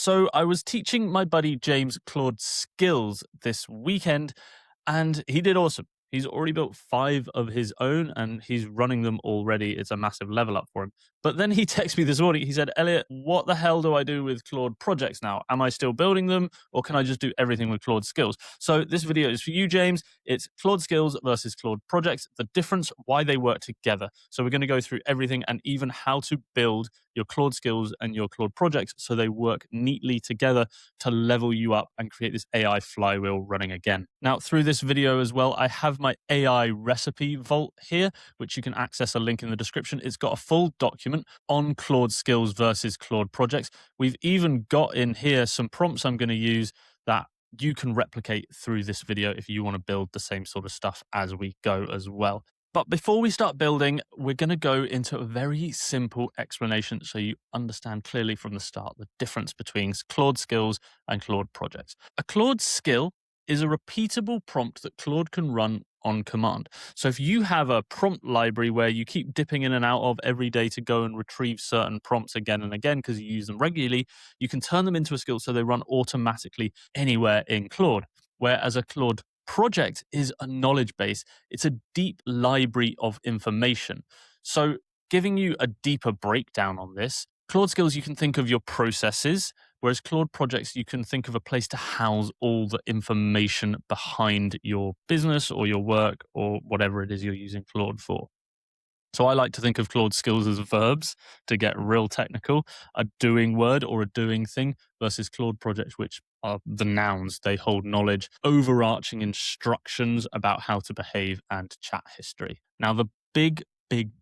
So I was teaching my buddy James Claude skills this weekend, and he did awesome. He's already built 5 of his own and he's running them already. It's a massive level up for him. But then he texted me this morning. He said, Elliot, what the hell do I do with Claude projects now? Am I still building them or can I just do everything with Claude skills? So this video is for you, James. It's Claude skills versus Claude projects, the difference, why they work together. So we're going to go through everything and even how to build your Claude skills and your Claude projects so they work neatly together to level you up and create this AI flywheel running again. Now, through this video as well, I have my AI recipe vault here, which you can access a link in the description. It's got a full document on Claude skills versus Claude projects. We've even got in here some prompts I'm going to use that you can replicate through this video if you want to build the same sort of stuff as we go as well. But before we start building, we're going to go into a very simple explanation so you understand clearly from the start the difference between Claude skills and Claude projects. A Claude skill is a repeatable prompt that Claude can run on command. So if you have a prompt library where you keep dipping in and out of every day to go and retrieve certain prompts again and again because you use them regularly, you can turn them into a skill so they run automatically anywhere in Claude. Whereas a Claude project is a knowledge base. It's a deep library of information. So giving you a deeper breakdown on this, Claude skills, you can think of your processes, whereas Claude projects, you can think of a place to house all the information behind your business or your work or whatever it is you're using Claude for. So I like to think of Claude skills as verbs to get real technical, a doing word or a doing thing versus Claude projects, which are the nouns. They hold knowledge, overarching instructions about how to behave and chat history. Now, the big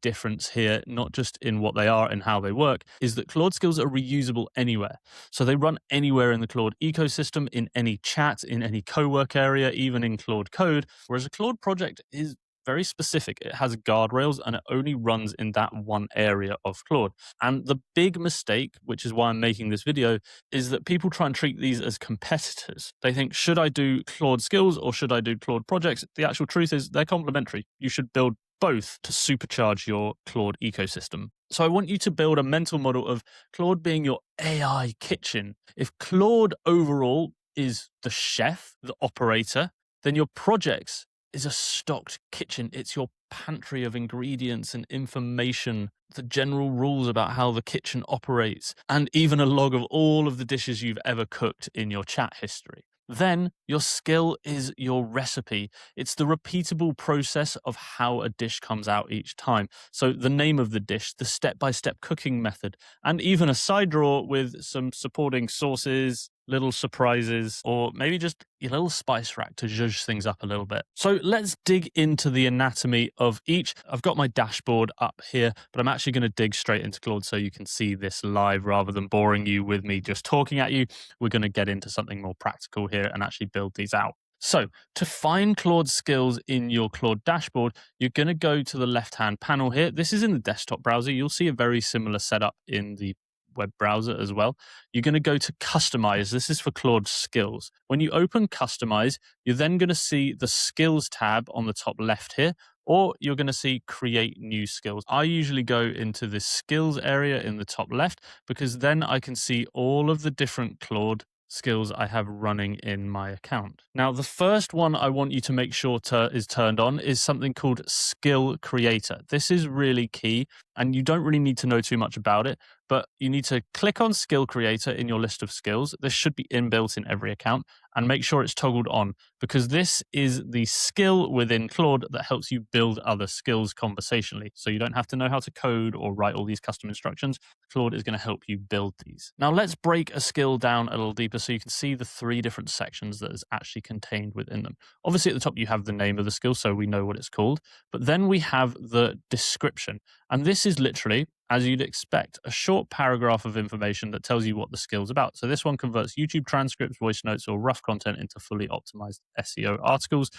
difference here, not just in what they are and how they work, is that Claude skills are reusable anywhere. So they run anywhere in the Claude ecosystem, in any chat, in any co-work area, even in Claude code, whereas a Claude project is very specific. It has guardrails and it only runs in that one area of Claude. And the big mistake, which is why I'm making this video, is that people try and treat these as competitors. They think, should I do Claude skills or should I do Claude projects? The actual truth is they're complementary. You should build both to supercharge your Claude ecosystem. So I want you to build a mental model of Claude being your AI kitchen. If Claude overall is the chef, the operator, then your projects is a stocked kitchen. It's your pantry of ingredients and information, the general rules about how the kitchen operates, and even a log of all of the dishes you've ever cooked in your chat history. Then your skill is your recipe. It's the repeatable process of how a dish comes out each time. So the name of the dish, the step-by-step cooking method, and even a side drawer with some supporting sauces, little surprises, or maybe just your little spice rack to zhuzh things up a little bit. So let's dig into the anatomy of each. I've got my dashboard up here, but I'm actually going to dig straight into Claude so you can see this live rather than boring you with me just talking at you. We're going to get into something more practical here and actually build these out. So to find Claude skills in your Claude dashboard, you're going to go to the left-hand panel here. This is in the desktop browser. You'll see a very similar setup in the web browser as well. You're going to go to customize. This is for Claude skills. When you open customize, you're then going to see the skills tab on the top left here, or you're going to see create new skills. I usually go into the skills area in the top left because then I can see all of the different Claude skills I have running in my account. Now, the first one I want you to make sure is turned on is something called Skill Creator. This is really key, and you don't really need to know too much about it, but you need to click on Skill Creator in your list of skills. This should be inbuilt in every account, and make sure it's toggled on because this is the skill within Claude that helps you build other skills conversationally. So you don't have to know how to code or write all these custom instructions. Claude is going to help you build these. Now let's break a skill down a little deeper so you can see the 3 different sections that is actually contained within them. Obviously at the top you have the name of the skill so we know what it's called, but then we have the description. And this is literally, as you'd expect, a short paragraph of information that tells you what the skill's about. So this one converts YouTube transcripts, voice notes, or rough content into fully optimized SEO articles.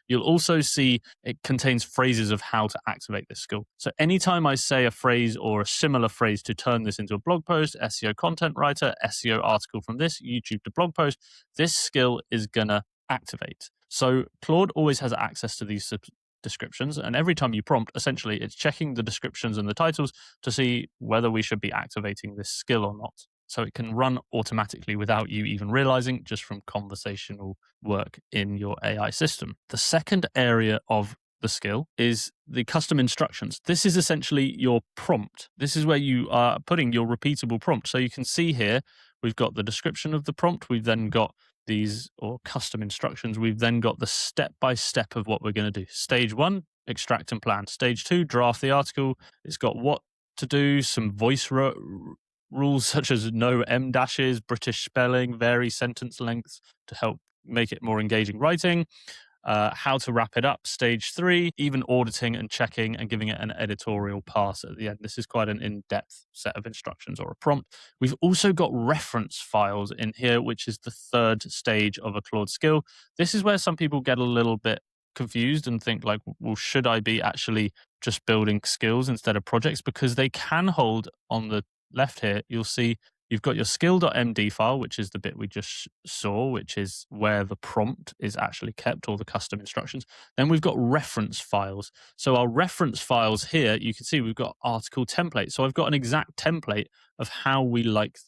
You'll also see it contains phrases of how to activate this skill. So anytime I say a phrase or a similar phrase to turn this into a blog post, SEO content writer, SEO article from this, YouTube to blog post, this skill is gonna activate. So Claude always has access to these descriptions, and every time you prompt, essentially it's checking the descriptions and the titles to see whether we should be activating this skill or not. So it can run automatically without you even realizing, just from conversational work in your AI system. The second area of the skill is the custom instructions. This is essentially your prompt. This is where you are putting your repeatable prompt. So you can see here, we've got the description of the prompt. We've then got these or custom instructions. We've then got the step-by-step of what we're going to do. Stage 1, extract and plan. Stage 2, draft the article. It's got what to do, some voice rules such as no M dashes, British spelling, vary sentence lengths to help make it more engaging writing. How to wrap it up, stage 3, even auditing and checking and giving it an editorial pass at the end. This is quite an in-depth set of instructions or a prompt. We've also got reference files in here, which is the third stage of a Claude skill. This is where some people get a little bit confused and think like, well, should I be actually just building skills instead of projects? Because they can hold on the left here, you'll see you've got your skill.md file, which is the bit we just saw, which is where the prompt is actually kept, or the custom instructions. Then we've got reference files. So our reference files here, you can see we've got article template. So I've got an exact template of how we like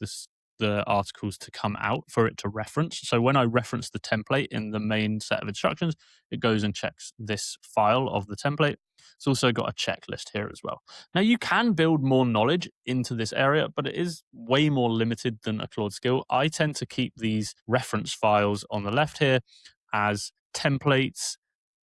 the articles to come out for it to reference. So when I reference the template in the main set of instructions, it goes and checks this file of the template. It's also got a checklist here as well. Now, you can build more knowledge into this area, but it is way more limited than a Claude skill. I tend to keep these reference files on the left here as templates,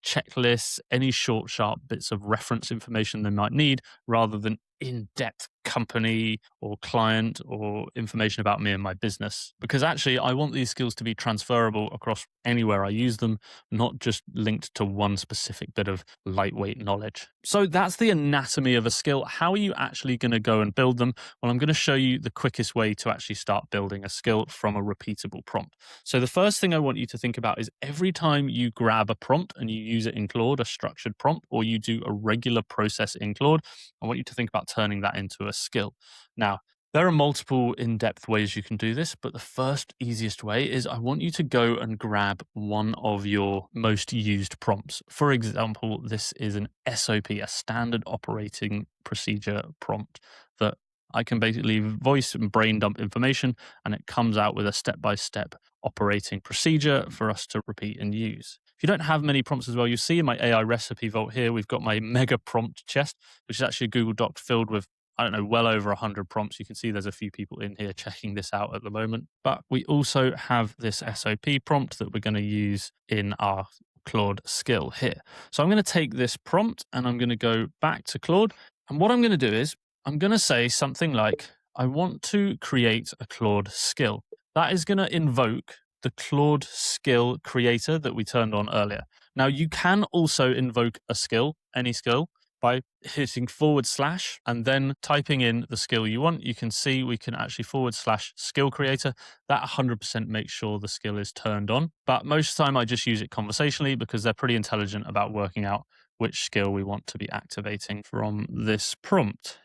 checklists, any short, sharp bits of reference information they might need, rather than in-depth company or client or information about me and my business. Because actually, I want these skills to be transferable across anywhere I use them, not just linked to one specific bit of lightweight knowledge. So that's the anatomy of a skill. How are you actually going to go and build them? Well, I'm going to show you the quickest way to actually start building a skill from a repeatable prompt. So the first thing I want you to think about is every time you grab a prompt and you use it in Claude, a structured prompt, or you do a regular process in Claude, I want you to think about turning that into a skill. Now, there are multiple in-depth ways you can do this, but the first easiest way is I want you to go and grab one of your most used prompts. For example, this is an SOP, a standard operating procedure prompt that I can basically voice and brain dump information, and it comes out with a step-by-step operating procedure for us to repeat and use. If you don't have many prompts as well, you see in my AI recipe vault here, we've got my mega prompt chest, which is actually a Google Doc filled with, I don't know, well over 100 prompts. You can see there's a few people in here checking this out at the moment. But we also have this SOP prompt that we're going to use in our Claude skill here. So I'm going to take this prompt and I'm going to go back to Claude. And what I'm going to do is I'm going to say something like, I want to create a Claude skill. That is going to invoke the Claude skill creator that we turned on earlier. Now, you can also invoke a skill, any skill, by hitting / and then typing in the skill you want. You can see we can actually / skill creator. That 100% makes sure the skill is turned on. But most of the time I just use it conversationally because they're pretty intelligent about working out which skill we want to be activating from this prompt.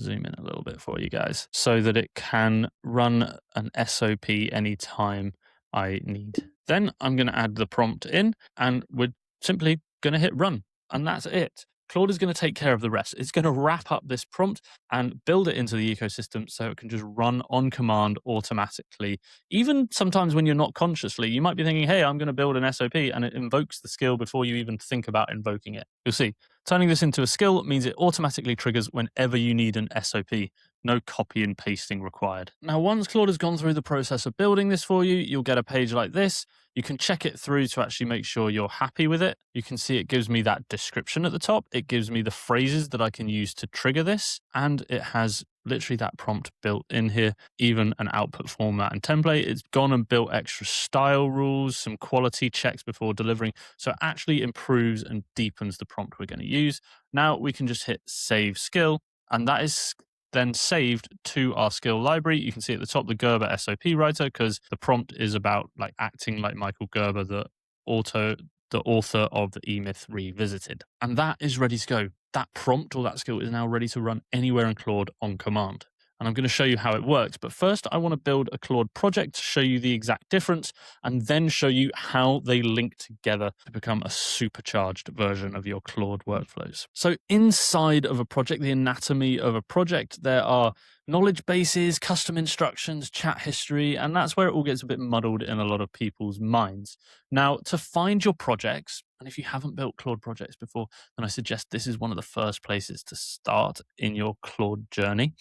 Zoom in a little bit for you guys so that it can run an SOP anytime I need. Then I'm going to add the prompt in and we're simply going to hit run. And that's it. Claude is going to take care of the rest. It's going to wrap up this prompt and build it into the ecosystem so it can just run on command automatically. Even sometimes when you're not consciously, you might be thinking, hey, I'm going to build an SOP, and it invokes the skill before you even think about invoking it. You'll see, turning this into a skill means it automatically triggers whenever you need an SOP. No copy and pasting required. Now, once Claude has gone through the process of building this for you, you'll get a page like this. You can check it through to actually make sure you're happy with it. You can see it gives me that description at the top. It gives me the phrases that I can use to trigger this. And it has literally that prompt built in here, even an output format and template. It's gone and built extra style rules, some quality checks before delivering. So it actually improves and deepens the prompt we're going to use. Now we can just hit save skill, and that is then saved to our skill library. You can see at the top the Gerber SOP writer, because the prompt is about like acting like Michael Gerber, the author of the E-Myth Revisited. And that is ready to go. That prompt or that skill is now ready to run anywhere in Claude on command. and I'm going to show you how it works. But first, I want to build a Claude project to show you the exact difference and then show you how they link together to become a supercharged version of your Claude workflows. So inside of a project, the anatomy of a project, there are knowledge bases, custom instructions, chat history, and that's where it all gets a bit muddled in a lot of people's minds. Now, to find your projects, and if you haven't built Claude projects before, then I suggest this is one of the first places to start in your Claude journey,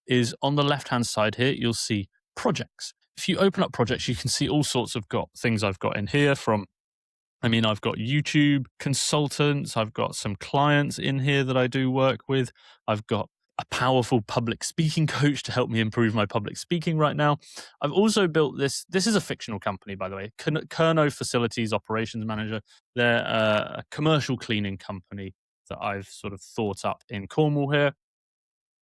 is on the left-hand side here, you'll see projects. If you open up projects, you can see all sorts of things I've got in here I've got YouTube consultants, I've got some clients in here that I do work with, I've got a powerful public speaking coach to help me improve my public speaking right now. I've also built this is a fictional company, by the way, Kerno Facilities Operations Manager. They're a commercial cleaning company that I've sort of thought up in Cornwall here.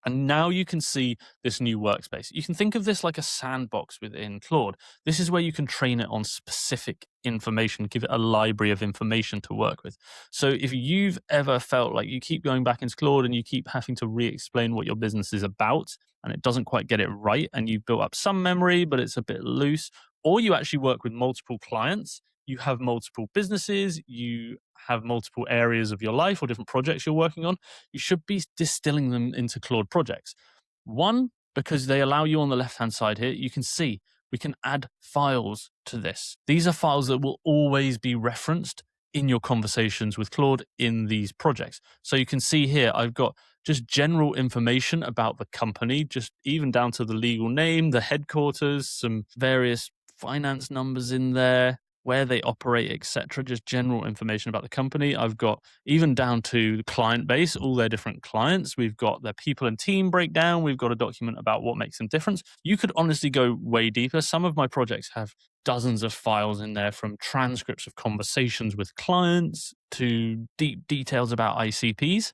And now you can see this new workspace. You can think of this like a sandbox within Claude. This is where you can train it on specific information, give it a library of information to work with. So if you've ever felt like you keep going back into Claude and you keep having to re-explain what your business is about and it doesn't quite get it right and you've built up some memory, but it's a bit loose, or you actually work with multiple clients, you have multiple businesses, you have multiple areas of your life or different projects you're working on, you should be distilling them into Claude projects. One, because they allow you on the left-hand side here, you can see we can add files to this. These are files that will always be referenced in your conversations with Claude in these projects. So you can see here, I've got just general information about the company, just even down to the legal name, the headquarters, some various finance numbers in there, where they operate, etc. Just general information about the company. I've got even down to the client base, all their different clients. We've got their people and team breakdown. We've got a document about what makes them different. You could honestly go way deeper. Some of my projects have dozens of files in there, from transcripts of conversations with clients to deep details about ICPs.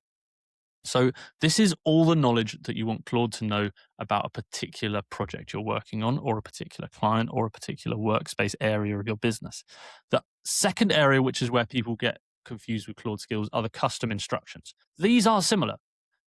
So this is all the knowledge that you want Claude to know about a particular project you're working on, or a particular client, or a particular workspace area of your business. The second area, which is where people get confused with Claude skills, are the custom instructions. These are similar.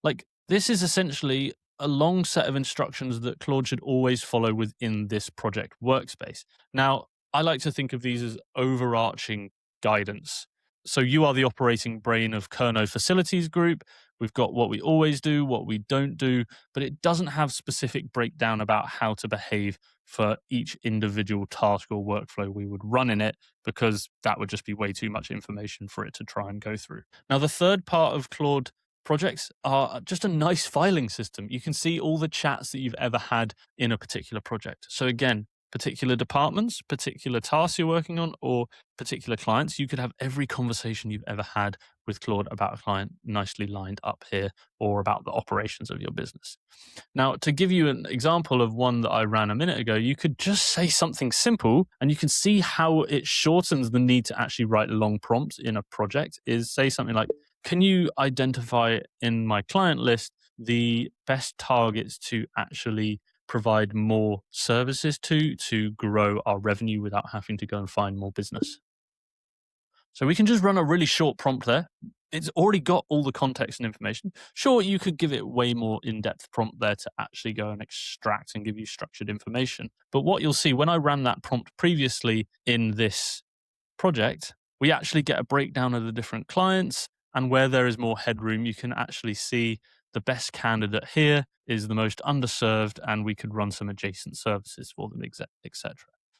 Like, this is essentially a long set of instructions that Claude should always follow within this project workspace. Now, I like to think of these as overarching guidance. So you are the operating brain of Kerno Facilities Group. We've got what we always do, what we don't do, but it doesn't have specific breakdown about how to behave for each individual task or workflow we would run in it, because that would just be way too much information for it to try and go through. Now, the third part of Claude projects are just a nice filing system. You can see all the chats that you've ever had in a particular project. So again, particular departments, particular tasks you're working on, or particular clients, you could have every conversation you've ever had with Claude about a client nicely lined up here, or about the operations of your business. Now, to give you an example of one that I ran a minute ago, you could just say something simple, and you can see how it shortens the need to actually write long prompts in a project. Is say something like, can you identify in my client list the best targets to actually provide more services to grow our revenue without having to go and find more business? So we can just run a really short prompt there. It's already got all the context and information. Sure, you could give it way more in-depth prompt there to actually go and extract and give you structured information. But what you'll see when I ran that prompt previously in this project, we actually get a breakdown of the different clients, and where there is more headroom, you can actually see the best candidate here is the most underserved, and we could run some adjacent services for them, etc.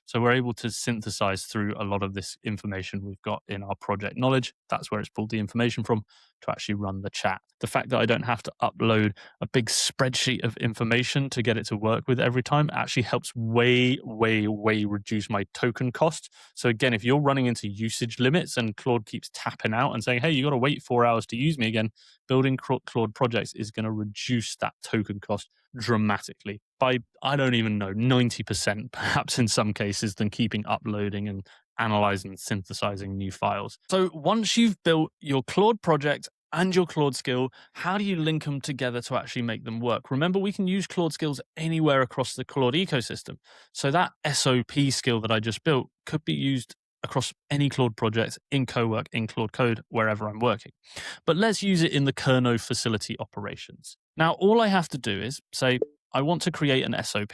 So we're able to synthesize through a lot of this information we've got in our project knowledge. That's where it's pulled the information from to actually run the chat. The fact that I don't have to upload a big spreadsheet of information to get it to work with every time actually helps way reduce my token cost. So again, if you're running into usage limits and Claude keeps tapping out and saying, hey, you got to wait 4 hours to use me again, building Claude projects is going to reduce that token cost dramatically by, I don't even know, 90%, perhaps in some cases, than keeping uploading and analyzing and synthesizing new files. So once you've built your Claude project and your Claude skill, how do you link them together to actually make them work? Remember, we can use Claude skills anywhere across the Claude ecosystem. So that SOP skill that I just built could be used across any Claude project, in CoWork, in Claude Code, wherever I'm working. But let's use it in the Kerno facility operations. Now, all I have to do is say, I want to create an SOP.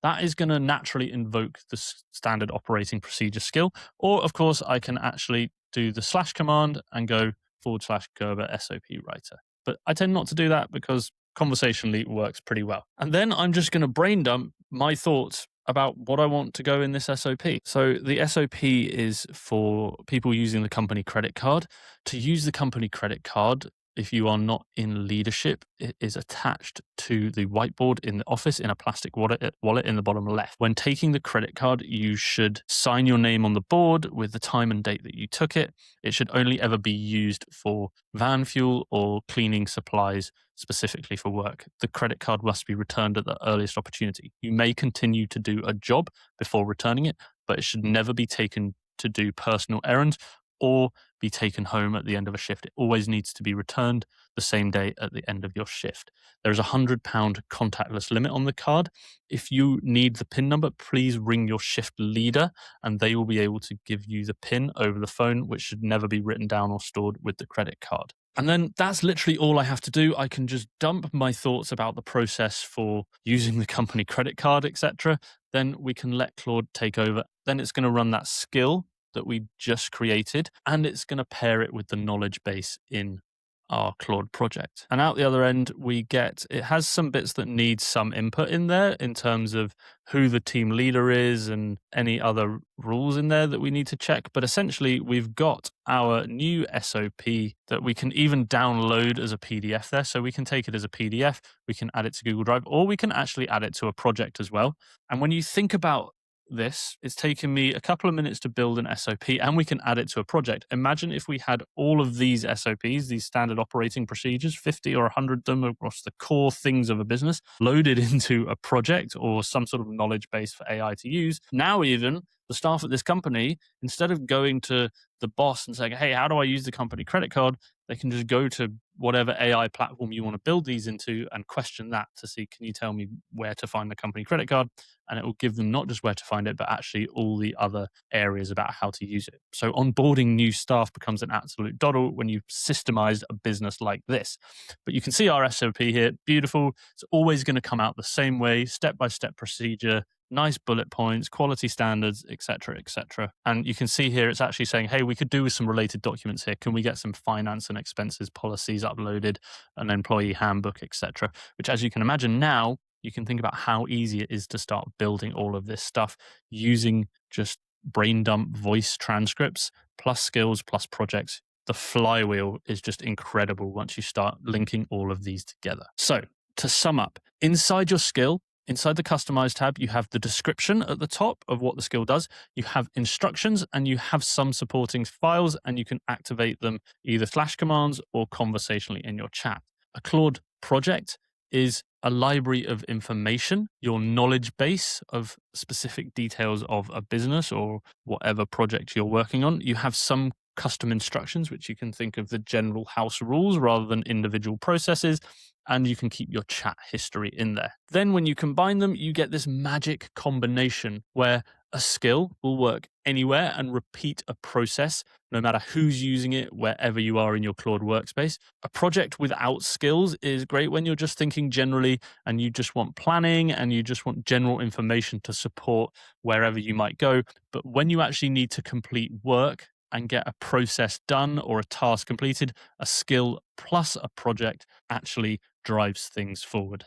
That is going to naturally invoke the standard operating procedure skill. Or, of course, I can actually do the / command and go /Gerber SOP writer. But I tend not to do that because conversationally it works pretty well. And then I'm just going to brain dump my thoughts about what I want to go in this SOP. So the SOP is for people using the company credit card. To use the company credit card, if you are not in leadership, it is attached to the whiteboard in the office in a plastic wallet in the bottom left. When taking the credit card, you should sign your name on the board with the time and date that you took it. It should only ever be used for van fuel or cleaning supplies specifically for work. The credit card must be returned at the earliest opportunity. You may continue to do a job before returning it, but it should never be taken to do personal errands or be taken home at the end of a shift. It always needs to be returned the same day at the end of your shift. There's a £100 contactless limit on the card. If you need the PIN number, please ring your shift leader and they will be able to give you the PIN over the phone, which should never be written down or stored with the credit card. And then that's literally all I have to do. I can just dump my thoughts about the process for using the company credit card, etc. Then we can let Claude take over. Then it's going to run that skill that we just created, and it's going to pair it with the knowledge base in our Claude project. And out the other end, it has some bits that need some input in there in terms of who the team leader is and any other rules in there that we need to check. But essentially, we've got our new SOP that we can even download as a PDF there. So we can take it as a PDF, we can add it to Google Drive, or we can actually add it to a project as well. And when you think about this, it's taken me a couple of minutes to build an SOP and we can add it to a project. Imagine if we had all of these SOPs, these standard operating procedures, 50 or 100 of them across the core things of a business, loaded into a project or some sort of knowledge base for AI to use. Now even the staff at this company, instead of going to the boss and saying, hey, how do I use the company credit card? They can just go to whatever AI platform you want to build these into and question that to see, can you tell me where to find the company credit card? And it will give them not just where to find it, but actually all the other areas about how to use it. So onboarding new staff becomes an absolute doddle when you've systemized a business like this. But you can see our SOP here, beautiful. It's always going to come out the same way, step-by-step procedure, nice bullet points, quality standards, etc., etc. And you can see here, it's actually saying, hey, we could do with some related documents here. Can we get some finance and expenses policies uploaded, an employee handbook, etc.? Which, as you can imagine now, you can think about how easy it is to start building all of this stuff using just brain dump voice transcripts, plus skills, plus projects. The flywheel is just incredible once you start linking all of these together. So to sum up, inside your skill, inside the Customize tab, you have the description at the top of what the skill does. You have instructions and you have some supporting files, and you can activate them either / commands or conversationally in your chat. A Claude project is a library of information, your knowledge base of specific details of a business or whatever project you're working on. You have some custom instructions, which you can think of the general house rules rather than individual processes, and you can keep your chat history in there. Then when you combine them, you get this magic combination where a skill will work anywhere and repeat a process, no matter who's using it, wherever you are in your Claude workspace. A project without skills is great when you're just thinking generally and you just want planning and you just want general information to support wherever you might go. But when you actually need to complete work and get a process done or a task completed, a skill plus a project actually drives things forward.